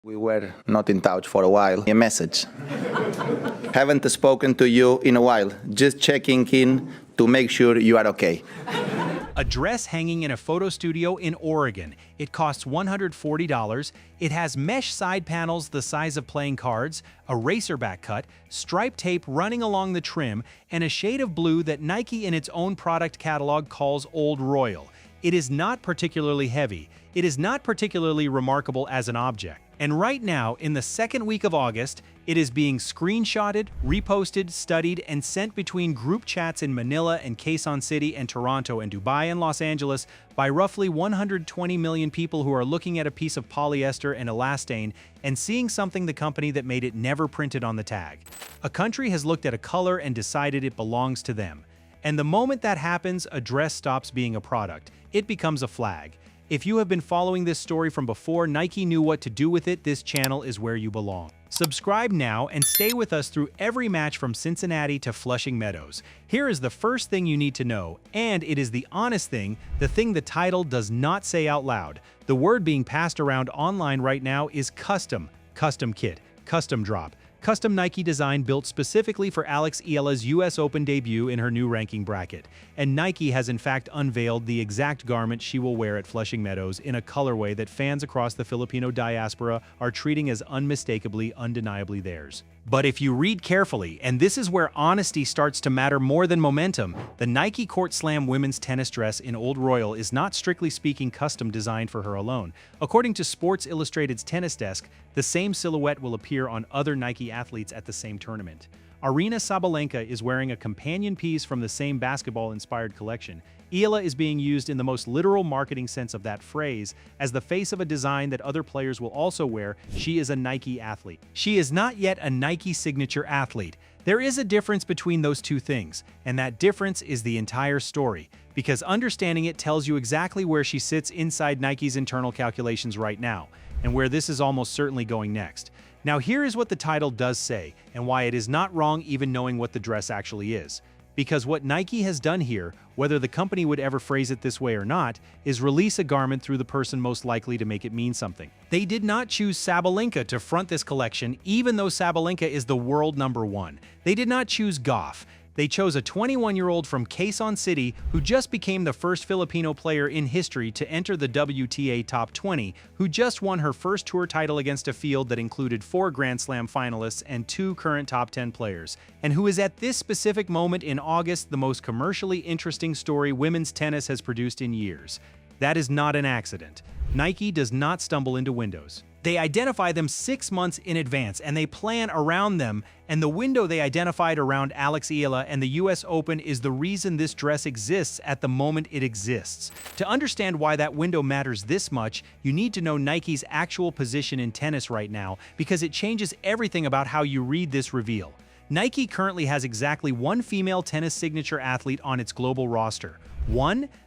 We were not in touch for a while. A message. Haven't spoken to you in a while. Just checking in to make sure you are okay. A dress hanging in a photo studio in Oregon. It costs $140. It has mesh side panels the size of playing cards, a racerback cut, striped tape running along the trim, and a shade of blue that Nike in its own product catalog calls Old Royal. It is not particularly heavy. It is not particularly remarkable as an object. And right now, in the second week of August, it is being screenshotted, reposted, studied, and sent between group chats in Manila and Quezon City and Toronto and Dubai and Los Angeles by roughly 120 million people who are looking at a piece of polyester and elastane and seeing something the company that made it never printed on the tag. A country has looked at a color and decided it belongs to them. And the moment that happens, a dress stops being a product. It becomes a flag. If you have been following this story from before Nike knew what to do with it, this channel is where you belong. Subscribe now and stay with us through every match from Cincinnati to Flushing Meadows. Here is the first thing you need to know, and it is the honest thing, the thing the title does not say out loud. The word being passed around online right now is custom, custom kit, custom drop. Custom Nike design built specifically for Alex Eala's US Open debut in her new ranking bracket. And Nike has in fact unveiled the exact garment she will wear at Flushing Meadows in a colorway that fans across the Filipino diaspora are treating as unmistakably, undeniably theirs. But if you read carefully, and this is where honesty starts to matter more than momentum, the NikeCourt Slam women's tennis dress in Old Royal is not strictly speaking custom designed for her alone. According to Sports Illustrated's tennis desk, the same silhouette will appear on other Nike athletes at the same tournament. Aryna Sabalenka is wearing a companion piece from the same basketball-inspired collection. Eala is being used in the most literal marketing sense of that phrase. As the face of a design that other players will also wear, she is a Nike athlete. She is not yet a Nike signature athlete. There is a difference between those two things, and that difference is the entire story, because understanding it tells you exactly where she sits inside Nike's internal calculations right now, and where this is almost certainly going next. Now here is what the title does say, and why it is not wrong even knowing what the dress actually is. Because what Nike has done here, whether the company would ever phrase it this way or not, is release a garment through the person most likely to make it mean something. They did not choose Sabalenka to front this collection, even though Sabalenka is the world #1. They did not choose Goff. They chose a 21-year-old from Quezon City who just became the first Filipino player in history to enter the WTA Top 20, who just won her first tour title against a field that included 4 Grand Slam finalists and 2 current top 10 players, and who is at this specific moment in August the most commercially interesting story women's tennis has produced in years. That is not an accident. Nike does not stumble into windows. They identify them 6 months in advance, and they plan around them, and the window they identified around Alex Eala and the US Open is the reason this dress exists at the moment it exists. To understand why that window matters this much, you need to know Nike's actual position in tennis right now, because it changes everything about how you read this reveal. Nike currently has exactly 1 female tennis signature athlete on its global roster.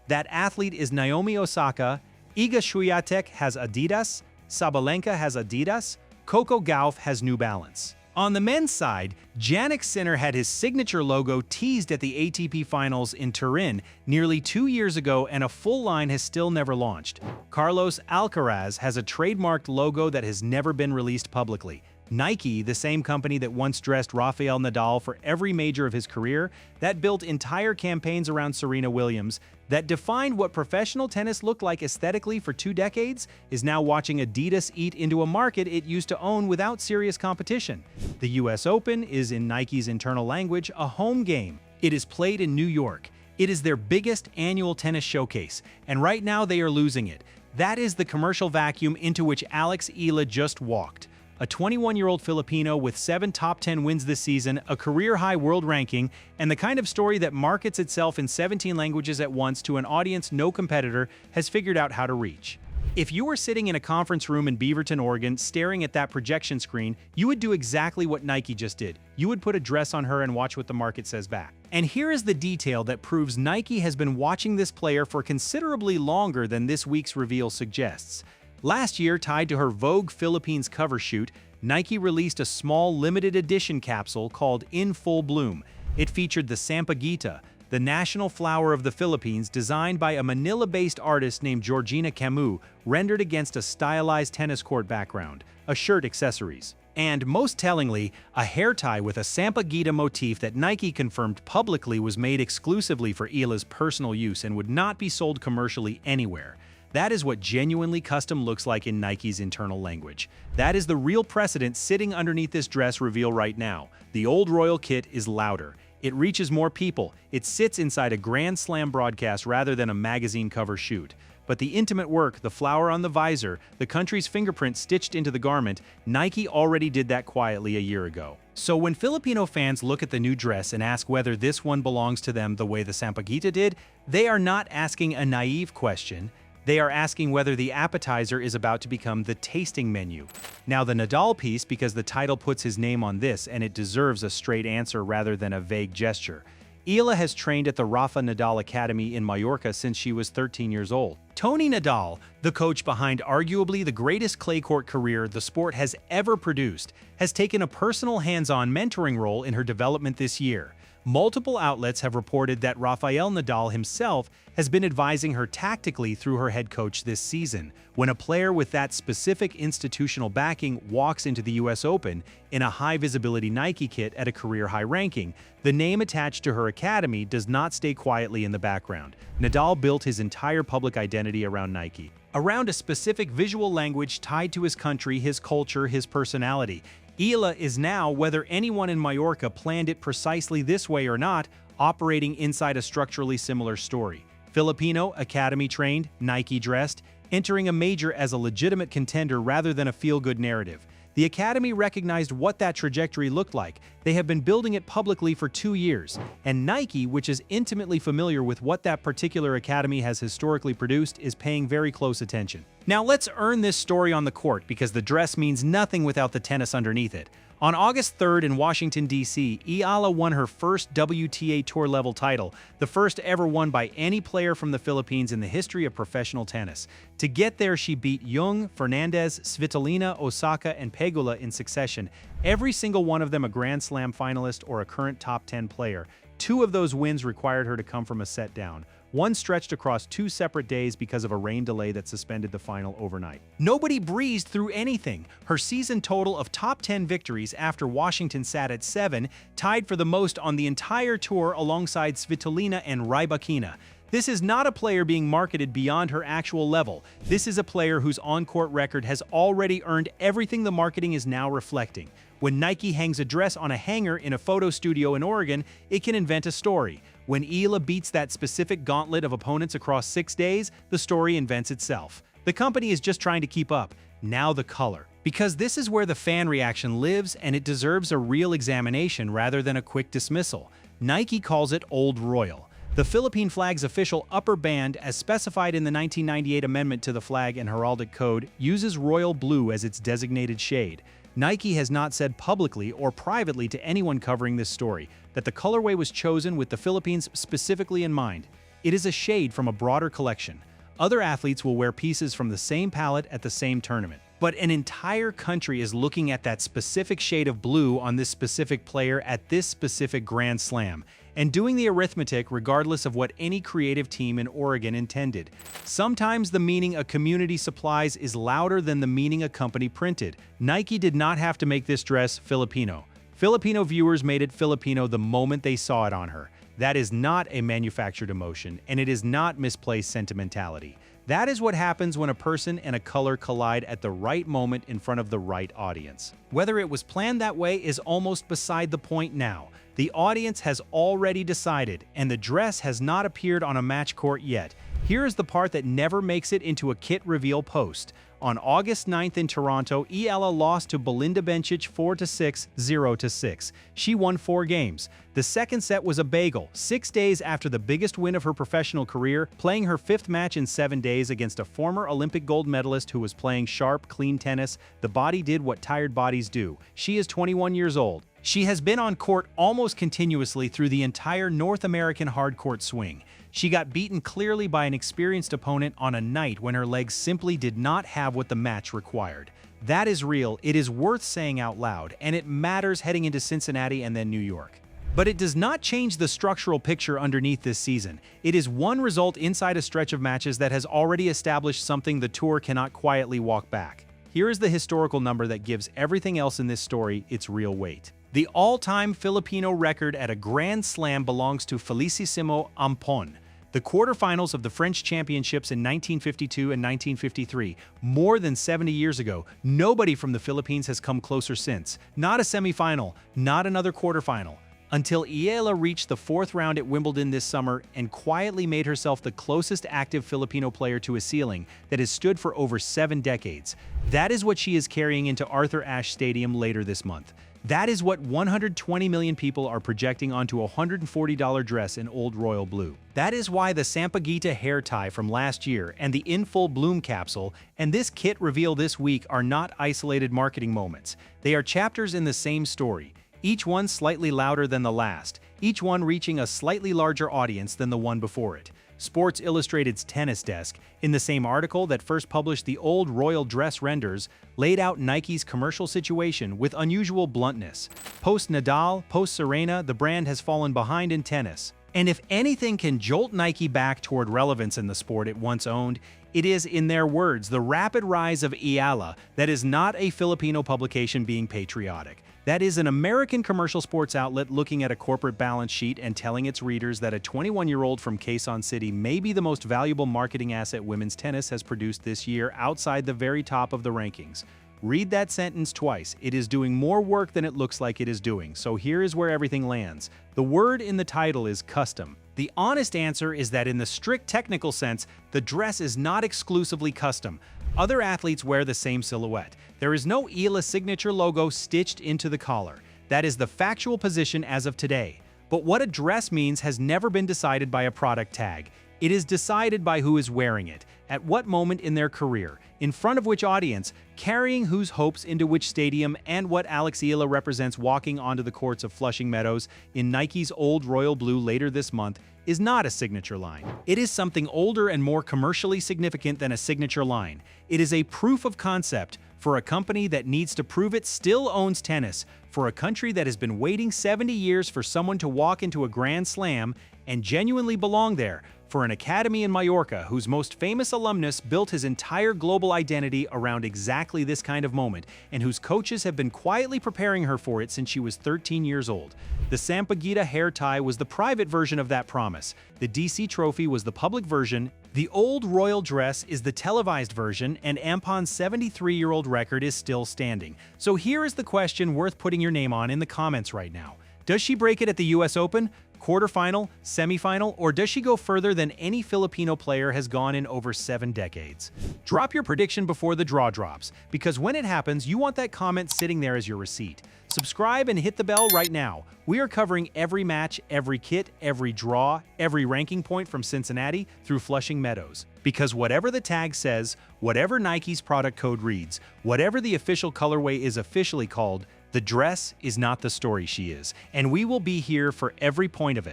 That athlete is Naomi Osaka. Iga Swiatek has Adidas. Sabalenka has Adidas. Coco Gauff has New Balance. On the men's side, Jannik Sinner had his signature logo teased at the ATP Finals in Turin nearly 2 years ago, and a full line has still never launched. Carlos Alcaraz has a trademarked logo that has never been released publicly. Nike, the same company that once dressed Rafael Nadal for every major of his career, that built entire campaigns around Serena Williams, that defined what professional tennis looked like aesthetically for 2 decades, is now watching Adidas eat into a market it used to own without serious competition. The US Open is, in Nike's internal language, a home game. It is played in New York. It is their biggest annual tennis showcase, and right now they are losing it. That is the commercial vacuum into which Alex Eala just walked. A 21-year-old Filipino with 7 top 10 wins this season, a career-high world ranking, and the kind of story that markets itself in 17 languages at once to an audience no competitor has figured out how to reach. If you were sitting in a conference room in Beaverton, Oregon, staring at that projection screen, you would do exactly what Nike just did. You would put a dress on her and watch what the market says back. And here is the detail that proves Nike has been watching this player for considerably longer than this week's reveal suggests. Last year, tied to her Vogue Philippines cover shoot, Nike released a small limited edition capsule called In Full Bloom. It featured the Sampaguita, the national flower of the Philippines, designed by a Manila-based artist named Georgina Camus, rendered against a stylized tennis court background, a shirt, accessories, and, most tellingly, a hair tie with a Sampaguita motif that Nike confirmed publicly was made exclusively for Eala's personal use and would not be sold commercially anywhere. That is what genuinely custom looks like in Nike's internal language. That is the real precedent sitting underneath this dress reveal right now. The old Royal kit is louder. It reaches more people. It sits inside a Grand Slam broadcast rather than a magazine cover shoot. But the intimate work, the flower on the visor, the country's fingerprint stitched into the garment, Nike already did that quietly a year ago. So when Filipino fans look at the new dress and ask whether this one belongs to them the way the Sampaguita did, they are not asking a naive question. They are asking whether the appetizer is about to become the tasting menu. Now, the Nadal piece, because the title puts his name on this and it deserves a straight answer rather than a vague gesture. Eala has trained at the Rafa Nadal Academy in Mallorca since she was 13 years old. Tony Nadal, the coach behind arguably the greatest clay court career the sport has ever produced, has taken a personal hands-on mentoring role in her development this year. Multiple outlets have reported that Rafael Nadal himself has been advising her tactically through her head coach this season. When a player with that specific institutional backing walks into the US Open in a high-visibility Nike kit at a career-high ranking, the name attached to her academy does not stay quietly in the background. Nadal built his entire public identity around Nike, around a specific visual language tied to his country, his culture, his personality. Eala is now, whether anyone in Mallorca planned it precisely this way or not, operating inside a structurally similar story. Filipino, academy-trained, Nike-dressed, entering a major as a legitimate contender rather than a feel-good narrative. The academy recognized what that trajectory looked like. They have been building it publicly for 2 years. And Nike, which is intimately familiar with what that particular academy has historically produced, is paying very close attention. Now let's earn this story on the court, because the dress means nothing without the tennis underneath it. On August 3rd in Washington, D.C., Eala won her first WTA Tour-level title, the first ever won by any player from the Philippines in the history of professional tennis. To get there, she beat Jung, Fernandez, Svitolina, Osaka, and Pegula in succession, every single one of them a Grand Slam finalist or a current top 10 player. 2 of those wins required her to come from a set down. One stretched across 2 separate days because of a rain delay that suspended the final overnight. Nobody breezed through anything. Her season total of top 10 victories after Washington sat at 7, tied for the most on the entire tour alongside Svitolina and Rybakina. This is not a player being marketed beyond her actual level. This is a player whose on-court record has already earned everything the marketing is now reflecting. When Nike hangs a dress on a hanger in a photo studio in Oregon, it can invent a story. When Eala beats that specific gauntlet of opponents across 6 days, the story invents itself. The company is just trying to keep up. Now the color. Because this is where the fan reaction lives, and it deserves a real examination rather than a quick dismissal. Nike calls it Old Royal. The Philippine flag's official upper band, as specified in the 1998 amendment to the flag and heraldic code, uses royal blue as its designated shade. Nike has not said publicly or privately to anyone covering this story that the colorway was chosen with the Philippines specifically in mind. It is a shade from a broader collection. Other athletes will wear pieces from the same palette at the same tournament. But an entire country is looking at that specific shade of blue on this specific player at this specific Grand Slam, and doing the arithmetic regardless of what any creative team in Oregon intended. Sometimes the meaning a community supplies is louder than the meaning a company printed. Nike did not have to make this dress Filipino. Filipino viewers made it Filipino the moment they saw it on her. That is not a manufactured emotion, and it is not misplaced sentimentality. That is what happens when a person and a color collide at the right moment in front of the right audience. Whether it was planned that way is almost beside the point now. The audience has already decided, and the dress has not appeared on a match court yet. Here is the part that never makes it into a kit reveal post. On August 9th in Toronto, Eala lost to Belinda Bencic 4-6, 0-6. She won 4 games. The second set was a bagel, 6 days after the biggest win of her professional career, playing her 5th match in 7 days against a former Olympic gold medalist who was playing sharp, clean tennis. The body did what tired bodies do. She is 21 years old. She has been on court almost continuously through the entire North American hardcourt swing. She got beaten clearly by an experienced opponent on a night when her legs simply did not have what the match required. That is real, it is worth saying out loud, and it matters heading into Cincinnati and then New York. But it does not change the structural picture underneath this season. It is one result inside a stretch of matches that has already established something the tour cannot quietly walk back. Here is the historical number that gives everything else in this story its real weight. The all-time Filipino record at a Grand Slam belongs to Felicissimo Ampon. The quarterfinals of the French Championships in 1952 and 1953, more than 70 years ago, nobody from the Philippines has come closer since. Not a semifinal, not another quarterfinal. Until Eala reached the fourth round at Wimbledon this summer and quietly made herself the closest active Filipino player to a ceiling that has stood for over 7 decades. That is what she is carrying into Arthur Ashe Stadium later this month. That is what 120 million people are projecting onto a $140 dress in old royal blue. That is why the Sampaguita hair tie from last year and the In Full Bloom capsule and this kit reveal this week are not isolated marketing moments. They are chapters in the same story. Each one slightly louder than the last, each one reaching a slightly larger audience than the one before it. Sports Illustrated's Tennis Desk, in the same article that first published the old royal dress renders, laid out Nike's commercial situation with unusual bluntness. Post Nadal, post Serena, the brand has fallen behind in tennis. And if anything can jolt Nike back toward relevance in the sport it once owned, it is, in their words, the rapid rise of Eala that is not a Filipino publication being patriotic. That is an American commercial sports outlet looking at a corporate balance sheet and telling its readers that a 21-year-old from Quezon City may be the most valuable marketing asset women's tennis has produced this year outside the very top of the rankings. Read that sentence twice. It is doing more work than it looks like it is doing, so here is where everything lands. The word in the title is custom. The honest answer is that in the strict technical sense, the dress is not exclusively custom. Other athletes wear the same silhouette. There is no Eala signature logo stitched into the collar. That is the factual position as of today. But what a dress means has never been decided by a product tag. It is decided by who is wearing it, at what moment in their career, in front of which audience, carrying whose hopes into which stadium, and what Alex Eala represents walking onto the courts of Flushing Meadows in Nike's old royal blue later this month is not a signature line. It is something older and more commercially significant than a signature line. It is a proof of concept for a company that needs to prove it still owns tennis, for a country that has been waiting 70 years for someone to walk into a Grand Slam and genuinely belong there, for an academy in Mallorca whose most famous alumnus built his entire global identity around exactly this kind of moment, and whose coaches have been quietly preparing her for it since she was 13 years old. The Sampaguita hair tie was the private version of that promise. The DC Trophy was the public version. The old royal dress is the televised version, and Ampon's 73-year-old record is still standing. So here is the question worth putting your name on in the comments right now. Does she break it at the US Open, quarterfinal, semifinal, or does she go further than any Filipino player has gone in over 7 decades? Drop your prediction before the draw drops, because when it happens, you want that comment sitting there as your receipt. Subscribe and hit the bell right now. We are covering every match, every kit, every draw, every ranking point from Cincinnati through Flushing Meadows. Because whatever the tag says, whatever Nike's product code reads, whatever the official colorway is officially called, the dress is not the story she is, and we will be here for every point of it.